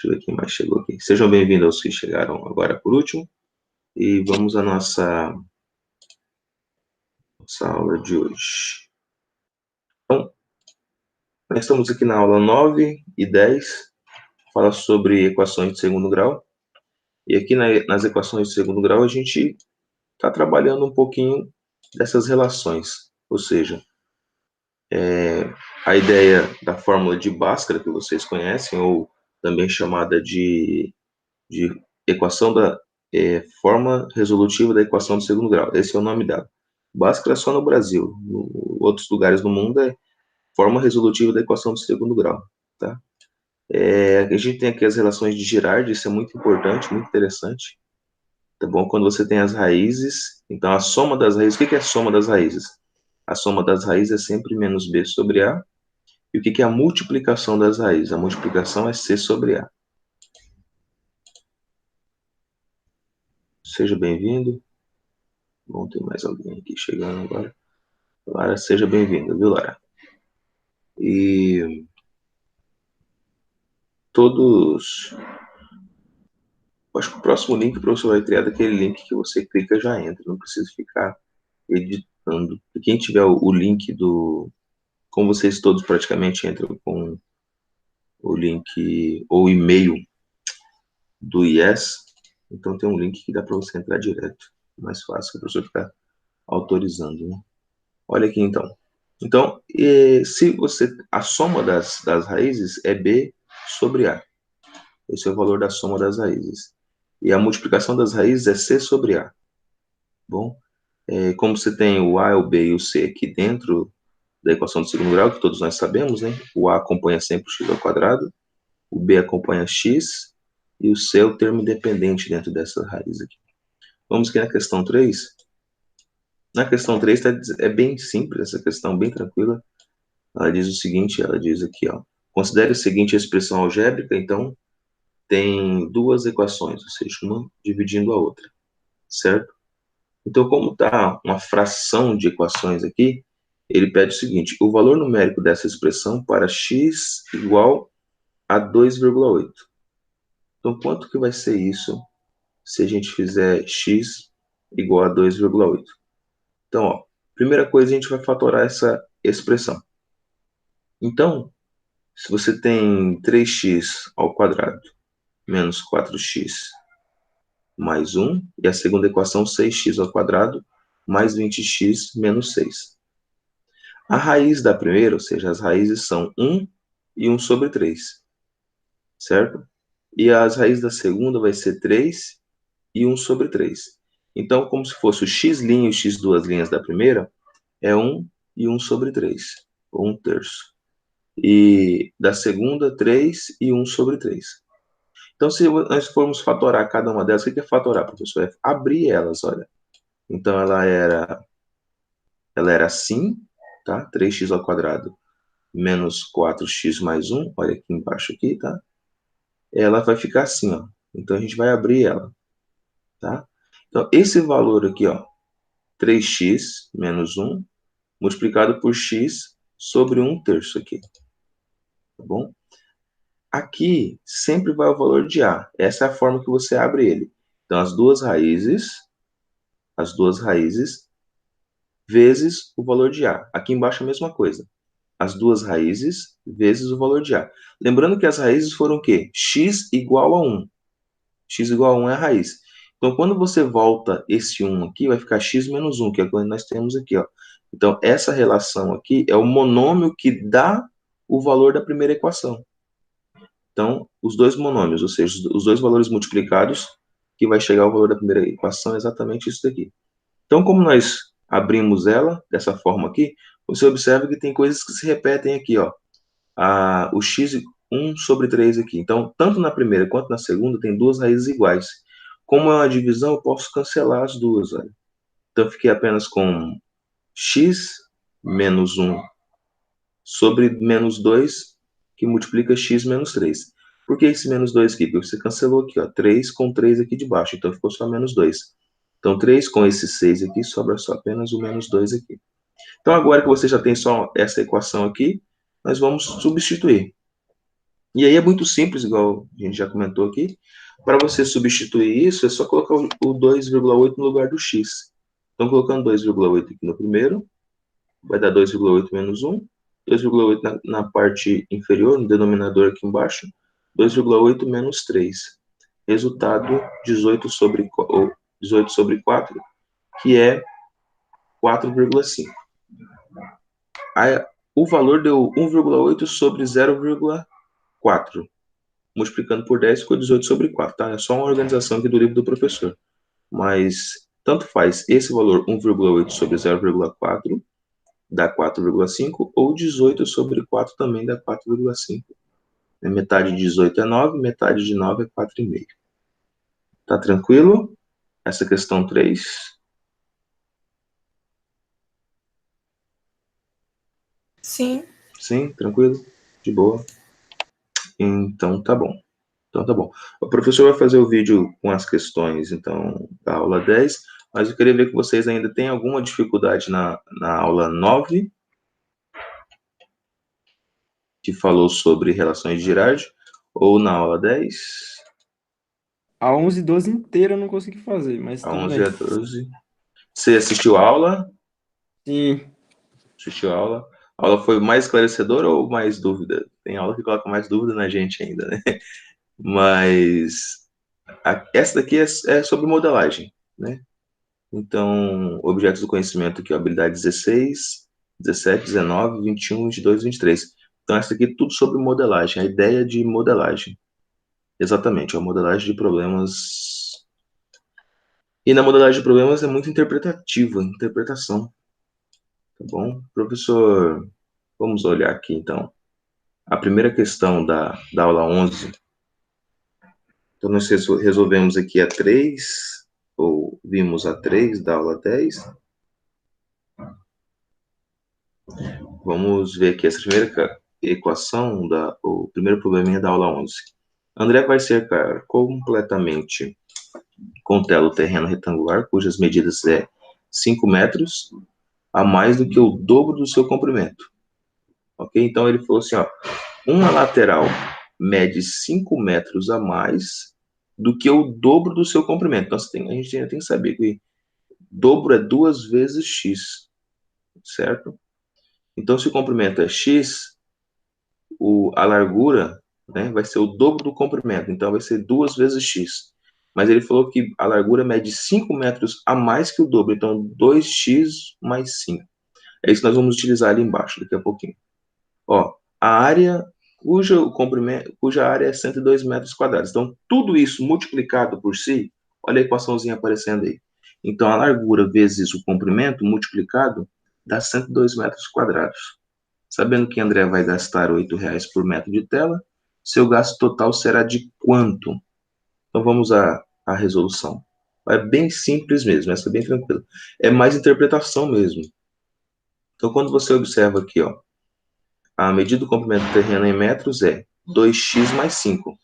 Deixa eu ver quem mais chegou aqui. Sejam bem-vindos aos que chegaram agora por último. E vamos à nossa aula de hoje. Então, nós estamos aqui na aula 9 e 10, fala sobre equações de segundo grau. E aqui nas equações de segundo grau a gente está trabalhando um pouquinho dessas relações. Ou seja, a ideia da fórmula de Bhaskara, que vocês conhecem, ou também chamada de equação da forma resolutiva da equação de segundo grau. Esse é o nome dela. Bhaskara é só no Brasil. Em outros lugares do mundo é forma resolutiva da equação de segundo grau. Tá? A gente tem aqui as relações de Girard, isso é muito importante, muito interessante. Tá bom? Quando você tem as raízes, então a soma das raízes, o que é a soma das raízes? A soma das raízes é sempre menos b sobre a. E o que é a multiplicação das raízes? A multiplicação é c sobre a. Seja bem-vindo. Bom, tem mais alguém aqui chegando agora. Lara, seja bem-vinda, viu, Lara? E todos... Acho que o próximo link o professor vai criar daquele link que você clica e já entra. Não precisa ficar editando. E quem tiver o link do... Como vocês todos praticamente entram com o link ou e-mail do IES, então tem um link que dá para você entrar direto. Mais fácil, para o professor ficar autorizando, né? Olha aqui, então. Então, se você... A soma das raízes é b sobre a. Esse é o valor da soma das raízes. E a multiplicação das raízes é c sobre a. Bom, como você tem o a, o b e o c aqui dentro da equação de segundo grau, que todos nós sabemos, né? O a acompanha sempre o x ao quadrado, o b acompanha x, e o c é o termo independente dentro dessa raiz aqui. Vamos aqui na questão 3. Na questão 3 é bem simples, essa questão bem tranquila. Ela diz o seguinte, ela diz aqui, ó. Considere a seguinte expressão algébrica, então, tem duas equações, ou seja, uma dividindo a outra, certo? Então, como está uma fração de equações aqui, ele pede o seguinte, o valor numérico dessa expressão para x igual a 2,8. Então, quanto que vai ser isso se a gente fizer x igual a 2,8? Então, ó, primeira coisa, a gente vai fatorar essa expressão. Então, se você tem 3x ao quadrado menos 4x mais 1, e a segunda equação 6x ao quadrado mais 20x menos 6. A raiz da primeira, ou seja, as raízes são 1 e 1 sobre 3, certo? E as raízes da segunda vai ser 3 e 1 sobre 3. Então, como se fosse o x' e o x duas linhas da primeira, é 1 e 1 sobre 3, ou 1 terço. E da segunda, 3 e 1 sobre 3. Então, se nós formos fatorar cada uma delas, o que é fatorar, professor? É abrir elas, olha. Então, ela era assim, tá? 3x ao quadrado menos 4x mais 1, olha aqui embaixo aqui, tá? Ela vai ficar assim, ó. Então, a gente vai abrir ela, tá? Então, esse valor aqui, ó, 3x menos 1, multiplicado por x sobre 1 terço aqui, tá bom? Aqui sempre vai o valor de a. Essa é a forma que você abre ele. Então, as duas raízes vezes o valor de a. Aqui embaixo é a mesma coisa. As duas raízes vezes o valor de a. Lembrando que as raízes foram o quê? X igual a 1. X igual a 1 é a raiz. Então, quando você volta esse 1 aqui, vai ficar x menos 1, que é o que nós temos aqui, ó. Então, essa relação aqui é o monômio que dá o valor da primeira equação. Então, os dois monômios, ou seja, os dois valores multiplicados, que vai chegar ao valor da primeira equação, é exatamente isso daqui. Então, como nós abrimos ela dessa forma aqui, você observa que tem coisas que se repetem aqui, ó. O x 1 sobre 3 aqui. Então, tanto na primeira quanto na segunda, tem duas raízes iguais. Como é uma divisão, eu posso cancelar as duas, olha. Então, eu fiquei apenas com x menos 1 sobre menos 2, que multiplica x menos 3. Por que esse menos 2 aqui? Porque você cancelou aqui, ó, 3 com 3 aqui de baixo, então ficou só menos 2. Então, 3 com esse 6 aqui, sobra só apenas o menos 2 aqui. Então, agora que você já tem só essa equação aqui, nós vamos substituir. E aí é muito simples, igual a gente já comentou aqui. Para você substituir isso, é só colocar o 2,8 no lugar do x. Então, colocando 2,8 aqui no primeiro, vai dar 2,8 menos 1. 2,8 na parte inferior, no denominador aqui embaixo. 2,8 menos 3. Resultado, 18 sobre 4, que é 4,5. O valor deu 1,8 sobre 0,4. Multiplicando por 10 ficou 18 sobre 4, tá? É só uma organização aqui do livro do professor. Mas tanto faz esse valor 1,8 sobre 0,4 dá 4,5 ou 18 sobre 4 também dá 4,5. Metade de 18 é 9, metade de 9 é 4,5. Tá tranquilo? Essa questão 3. Sim. Sim, tranquilo? De boa. Então tá bom. Então tá bom. O professor vai fazer o vídeo com as questões, então, da aula 10, mas eu queria ver que vocês ainda têm alguma dificuldade na aula 9, que falou sobre relações de Girard, ou na aula 10, A 11 e 12 inteira eu não consegui fazer, mas a tudo 11 e bem. a 12. Você assistiu a aula? Sim. Assistiu a aula? A aula foi mais esclarecedora ou mais dúvida? Tem aula que coloca mais dúvida na gente ainda, né? Mas essa daqui é sobre modelagem, né? Então, objetos do conhecimento aqui, ó, habilidade 16, 17, 19, 21, 22, 23. Então, essa aqui é tudo sobre modelagem, a ideia de modelagem. Exatamente, a modelagem de problemas. E na modelagem de problemas é muito interpretativa, interpretação, tá bom? Professor, vamos olhar aqui então. A primeira questão da aula 11. Então, nós resolvemos aqui a 3, ou vimos a 3 da aula 10. Vamos ver aqui essa primeira equação, o primeiro probleminha da aula 11. André vai cercar completamente com tela o terreno retangular, cujas medidas é 5 metros, a mais do que o dobro do seu comprimento. Ok? Então ele falou assim, ó, uma lateral mede 5 metros a mais do que o dobro do seu comprimento. Então a gente ainda tem que saber que dobro é 2 vezes x, certo? Então se o comprimento é x, a largura, né, vai ser o dobro do comprimento, então vai ser 2 vezes x. Mas ele falou que a largura mede 5 metros a mais que o dobro, então 2x mais 5. É isso que nós vamos utilizar ali embaixo, daqui a pouquinho. Ó, a área cuja área é 102 metros quadrados. Então, tudo isso multiplicado por si, olha a equaçãozinha aparecendo aí. Então, a largura vezes o comprimento multiplicado dá 102 metros quadrados. Sabendo que André vai gastar R$ 8 por metro de tela, seu gasto total será de quanto? Então vamos à resolução. É bem simples mesmo, essa é bem tranquila. É mais interpretação mesmo. Então quando você observa aqui, ó, a medida do comprimento do terreno em metros é 2x mais 5.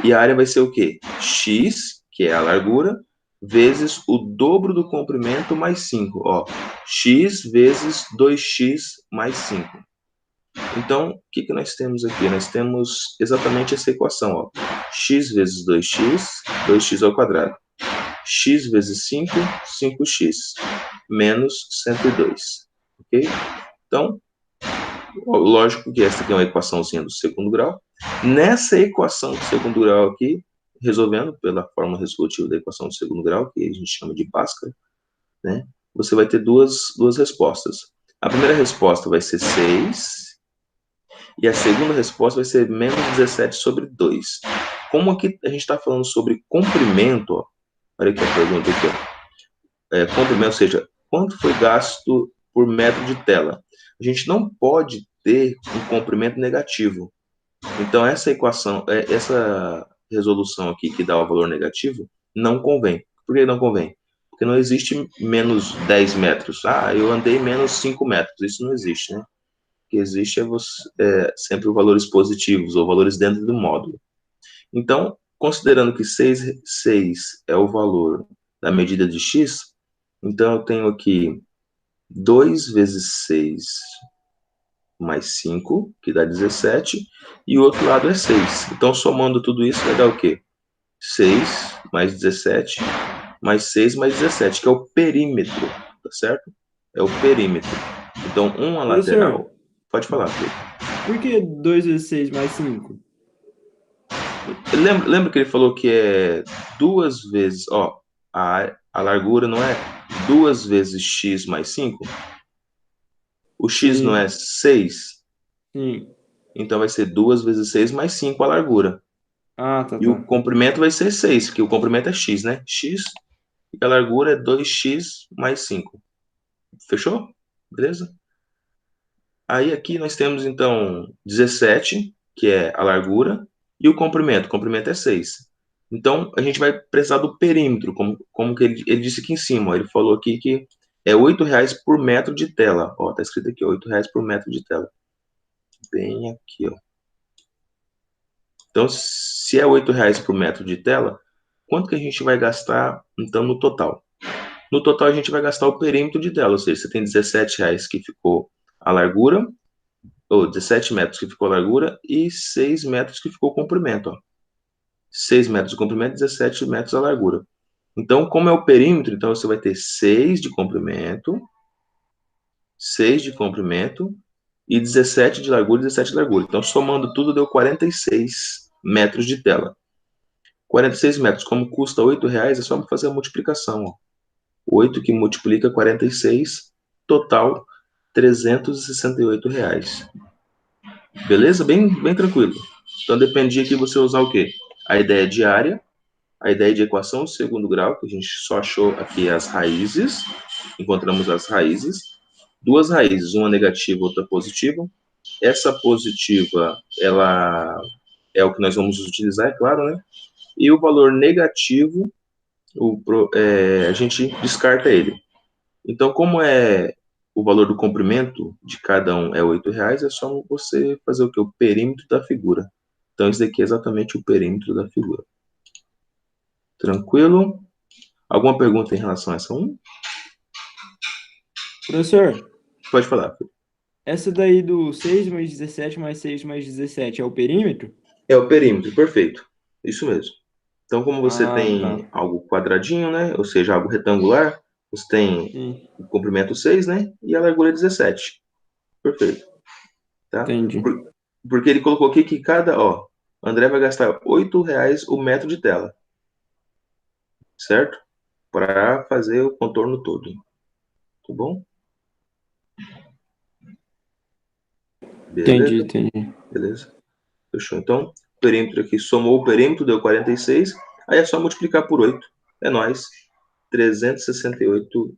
E a área vai ser o quê? X, que é a largura, vezes o dobro do comprimento mais 5. Ó, x vezes 2x mais 5. Então, o que nós temos aqui? Nós temos exatamente essa equação, ó. X vezes 2x, 2x ao quadrado. X vezes 5, 5x, menos 102. Ok? Então, lógico que essa aqui é uma equaçãozinha do segundo grau. Nessa equação do segundo grau aqui, resolvendo pela fórmula resolutiva da equação do segundo grau, que a gente chama de Bhaskara, né? Você vai ter duas respostas. A primeira resposta vai ser 6, e a segunda resposta vai ser menos 17 sobre 2. Como aqui a gente está falando sobre comprimento, ó, olha aqui a pergunta aqui, ó. Comprimento, ou seja, quanto foi gasto por metro de tela? A gente não pode ter um comprimento negativo. Então, essa equação, essa resolução aqui que dá o valor negativo, não convém. Por que não convém? Porque não existe menos 10 metros. Ah, eu andei menos 5 metros. Isso não existe, né? Que existe sempre valores positivos ou valores dentro do módulo. Então, considerando que 6 é o valor da medida de x, então eu tenho aqui 2 vezes 6 mais 5, que dá 17, e o outro lado é 6. Então, somando tudo isso, vai dar o quê? 6 mais 17, mais 6 mais 17, que é o perímetro, tá certo? É o perímetro. Então, uma Professor, lateral... Pode falar, Pedro. por que 2 vezes 6 mais 5? Lembra que ele falou que é duas vezes, ó, a largura não é 2 vezes x mais 5? O x não é Sim, 6? sim. Então vai ser 2 vezes 6 mais 5 a largura. Ah, tá, E o tá. comprimento vai ser 6, porque o comprimento é x, né? X e a largura é 2x mais 5. Fechou? Beleza? Aí aqui nós temos então 17, que é a largura, e o comprimento. O comprimento é 6. Então a gente vai precisar do perímetro, como que ele disse aqui em cima. Ó. Ele falou aqui que é R$ 8 por metro de tela. Ó, tá escrito aqui, R$ 8 por metro de tela. Bem aqui, ó. Então, se é R$ 8 por metro de tela, quanto que a gente vai gastar, então, no total? No total, a gente vai gastar o perímetro de tela, ou seja, você tem R$ 17 que ficou a largura, ou 17 metros que ficou a largura, e 6 metros que ficou o comprimento. Ó. 6 metros de comprimento, 17 metros a largura. Então, como é o perímetro, então você vai ter 6 de comprimento, 6 de comprimento e 17 de largura, 17 de largura. Então, somando tudo, deu 46 metros de tela. 46 metros, como custa R$ 8, é só fazer a multiplicação. Ó. 8 que multiplica 46, total R$ 368. Beleza? Bem tranquilo. Então dependia que você usar o quê? A ideia de área, a ideia de equação de segundo grau, que a gente só achou aqui as raízes, encontramos as raízes, duas raízes, uma negativa, outra positiva. Essa positiva, ela é o que nós vamos utilizar, é claro, né? E o valor negativo, a gente descarta ele. Então, como é o valor do comprimento de cada um é R$ 8, é só você fazer o que? O perímetro da figura. Então, esse daqui é exatamente o perímetro da figura. Tranquilo? Alguma pergunta em relação a essa um? Professor, Pode falar. essa daí do 6 mais 17 mais 6 mais 17 é o perímetro? É o perímetro, perfeito. Isso mesmo. Então, como você Ah, tá. tem algo quadradinho, né? Ou seja, algo retangular, você tem Sim, o comprimento 6, né? E a largura 17. Perfeito. Tá? entendi. Porque ele colocou aqui que ó, André vai gastar R$ 8 o metro de tela, certo? Para fazer o contorno todo. Tá bom? Entendi, Beleza? entendi. Beleza. Fechou. Então, o perímetro aqui somou o perímetro, deu 46. Aí é só multiplicar por 8. É nóis. R$ 368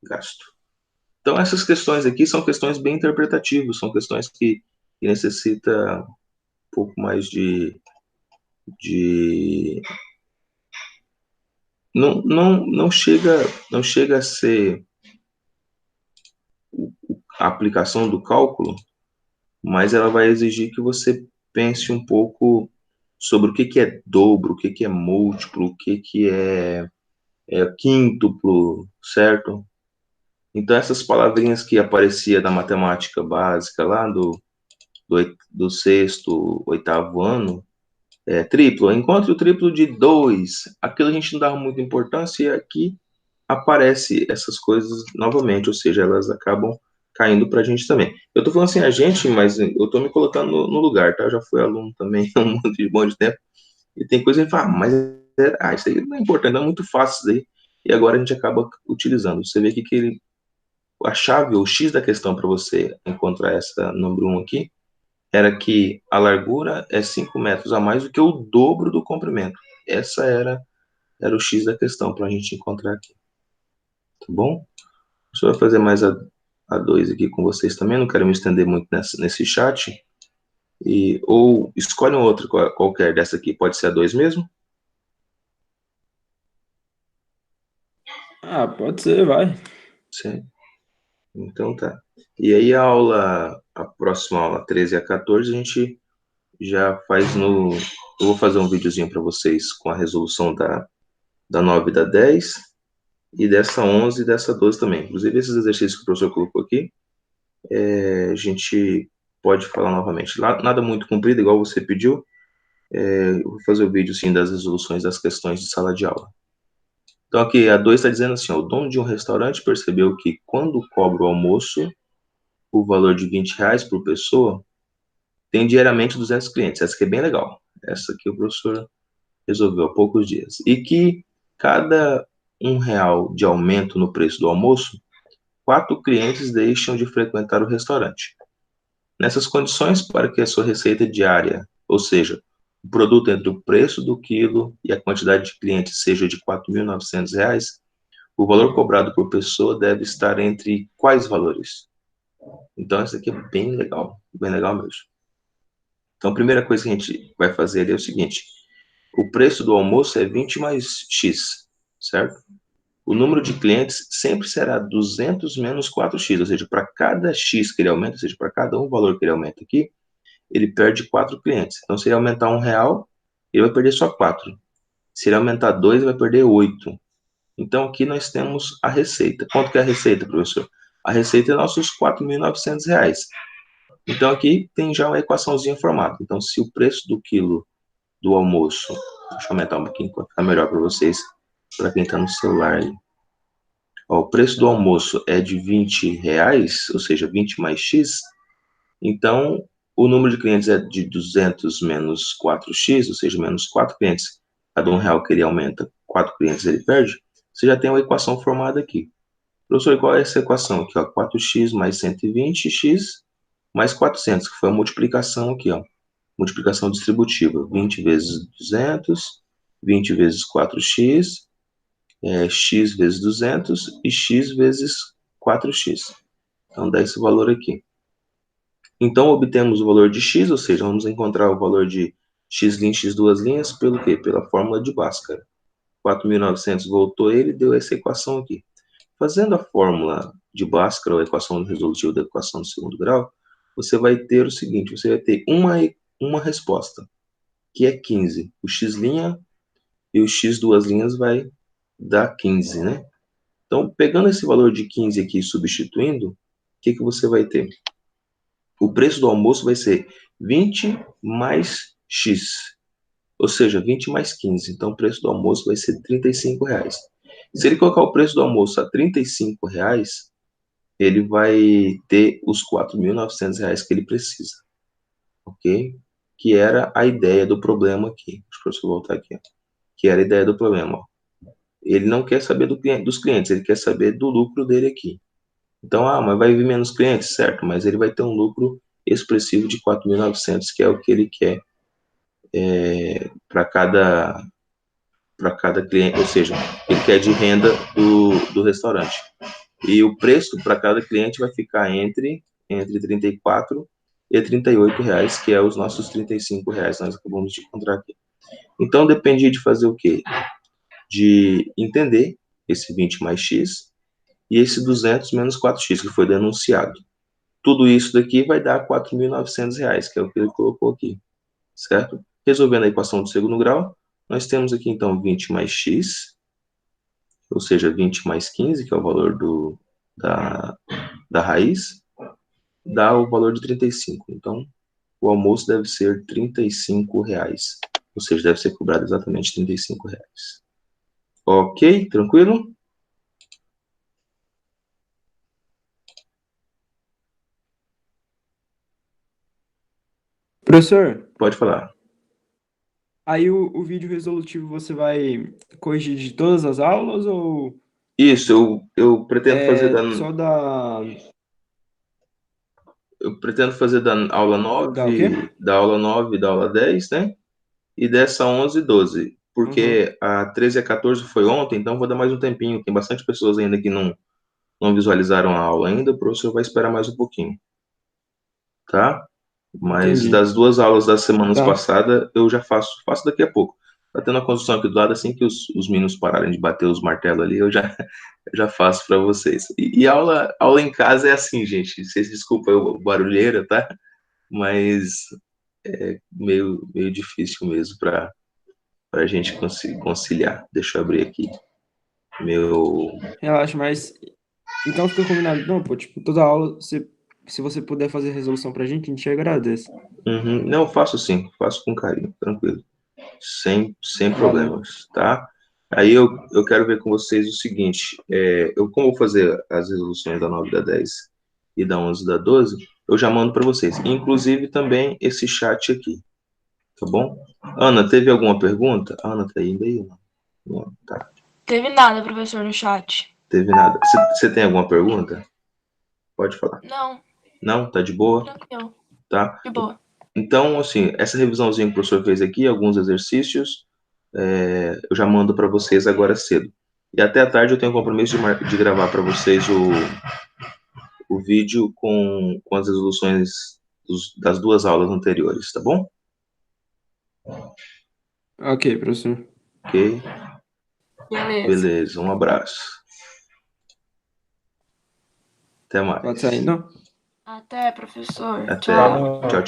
gasto. Então, essas questões aqui são questões bem interpretativas, são questões que necessita um pouco mais de... Não chega a ser a aplicação do cálculo, mas ela vai exigir que você pense um pouco sobre o que é dobro, o que é múltiplo, o que é quíntuplo, certo? Então, essas palavrinhas que aparecia da matemática básica lá do sexto, oitavo ano, triplo, encontre o triplo de 2, aquilo a gente não dava muita importância e aqui aparece essas coisas novamente, ou seja, elas acabam caindo para a gente também. Eu estou falando assim a gente, mas eu estou me colocando no lugar, tá? Eu já fui aluno também há um monte de tempo, e tem coisa que fala, mas isso aí não é importante, não é muito fácil isso daí, e agora a gente acaba utilizando. Você vê que a chave, o X da questão para você encontrar essa número 1 aqui, era que a largura é 5 metros a mais do que o dobro do comprimento. Essa era o X da questão para a gente encontrar aqui, tá bom? Só vai fazer mais a dois aqui com vocês também, não quero me estender muito nesse chat. Ou escolhe um outro qualquer dessa aqui, pode ser a 2 mesmo? Ah, pode ser, vai. Sim. Então tá. E aí a próxima aula, 13 a 14, a gente já faz no... Eu vou fazer um videozinho para vocês com a resolução da 9 e da 10, e dessa 11 e dessa 12 também. Inclusive esses exercícios que o professor colocou aqui, a gente pode falar novamente. Nada muito comprido, igual você pediu. Eu vou fazer o vídeo, sim, das resoluções das questões de sala de aula. Então, aqui, a 2 está dizendo assim, ó, o dono de um restaurante percebeu que quando cobra o almoço, o valor de R$ 20 por pessoa, tem diariamente 200 clientes. Essa aqui é bem legal. Essa aqui o professor resolveu há poucos dias. E que cada R$ 1 de aumento no preço do almoço, 4 clientes deixam de frequentar o restaurante. Nessas condições, para que a sua receita diária, ou seja, o produto entre o preço do quilo e a quantidade de clientes seja de R$ 4.900, o valor cobrado por pessoa deve estar entre quais valores? Então, isso aqui é bem legal mesmo. Então, a primeira coisa que a gente vai fazer ali é o seguinte: o preço do almoço é 20 mais X, certo? O número de clientes sempre será 200 menos 4x, ou seja, para cada X que ele aumenta, ou seja, para cada um valor que ele aumenta aqui, ele perde 4 clientes. Então, se ele aumentar R$ 1, ele vai perder só 4. Se ele aumentar 2, ele vai perder 8. Então, aqui nós temos a receita. Quanto que é a receita, professor? A receita é nossos R$ 4.900. Então, aqui tem já uma equaçãozinha formada. Então, se o preço do quilo do almoço, deixa eu aumentar um pouquinho para ficar melhor para vocês, para quem está no celular aí. Ó, o preço do almoço é de R$ 20, ou seja, 20 mais X. Então, o número de clientes é de 200 menos 4x, ou seja, menos 4 clientes. Cada R$ 1 que ele aumenta, 4 clientes ele perde. Você já tem uma equação formada aqui. Professor, qual é essa equação aqui? Ó? 4x mais 120x mais 400, que foi a multiplicação aqui, ó. Multiplicação distributiva. 20 vezes 200, 20 vezes 4x, x vezes 200 e x vezes 4x. Então, dá esse valor aqui. Então, obtemos o valor de x, ou seja, vamos encontrar o valor de x' x duas linhas pelo quê? Pela fórmula de Bhaskara. 4.900 voltou ele, deu essa equação aqui. Fazendo a fórmula de Bhaskara, ou a equação resolutiva da equação do segundo grau, você vai ter o seguinte, você vai ter uma resposta, que é 15. O x' e o x duas linhas vai dar 15, né? Então, pegando esse valor de 15 aqui e substituindo, o que você vai ter? O preço do almoço vai ser 20 mais X, ou seja, 20 mais 15. Então, o preço do almoço vai ser R$ 35. Se ele colocar o preço do almoço a R$ 35, ele vai ter os R$ 4.900 que ele precisa, ok? Que era a ideia do problema aqui. Deixa eu voltar aqui, ó. Que era a ideia do problema, ó. Ele não quer saber dos clientes, ele quer saber do lucro dele aqui. Então, mas vai vir menos clientes, certo? Mas ele vai ter um lucro expressivo de 4.900, que é o que ele quer para cada cliente, ou seja, ele quer de renda do restaurante. E o preço para cada cliente vai ficar entre 34 e 38 reais, que é os nossos 35 reais que nós acabamos de encontrar aqui. Então, dependia de fazer o quê? De entender esse 20 mais X e esse 200 menos 4x, que foi denunciado. Tudo isso daqui vai dar R$ 4.900, que é o que ele colocou aqui, certo? Resolvendo a equação do segundo grau, nós temos aqui, então, 20 mais x, ou seja, 20 mais 15, que é o valor da raiz, dá o valor de 35. Então, o almoço deve ser R$ 35, ou seja, deve ser cobrado exatamente R$ 35. Ok? Tranquilo? Professor, Pode falar. aí o vídeo resolutivo você vai corrigir de todas as aulas ou Isso, eu pretendo fazer é só da aula da o quê? 9, da aula 9 e da aula 10, né? E dessa 11 e 12. Uhum, Porque a 13 e a 14 foi ontem, então vou dar mais um tempinho. Tem bastante pessoas ainda que não visualizaram a aula ainda. O professor vai esperar mais um pouquinho, tá? Mas entendi. das duas aulas das semanas Tá. passadas, eu já faço daqui a pouco. Tá tendo a construção aqui do lado, assim que os meninos pararem de bater os martelos ali, eu já, já faço para vocês. E aula em casa é assim, gente. Vocês desculpem o barulheira, tá? Mas é meio difícil mesmo para a gente conciliar. Deixa eu abrir aqui meu. Relaxa, mas então fica combinado. Não, pô, tipo, toda aula você se você puder fazer a resolução pra gente, a gente agradece. Uhum. Não, faço sim, faço com carinho, tranquilo. Sem Valeu. problemas, tá? Aí eu quero ver com vocês o seguinte, como eu vou fazer as resoluções da 9 da 10 e da 11 da 12, eu já mando para vocês. Inclusive também esse chat aqui, tá bom? Ana, teve alguma pergunta? Ana, tá ainda aí? Não, tá. Teve nada, professor, no chat. Teve nada. Você tem alguma pergunta? Pode falar. Não, Não? Tá de boa? tranquilo. Tá? De boa. Então, assim, essa revisãozinha que o professor fez aqui, alguns exercícios, eu já mando para vocês agora cedo. E até à tarde eu tenho o compromisso de gravar para vocês o vídeo com as resoluções das duas aulas anteriores, tá bom? Ok, professor. Ok? Beleza. Beleza, um abraço. Até Pode mais. sair, não? Até, professor. Até. Tchau. Tchau, tchau.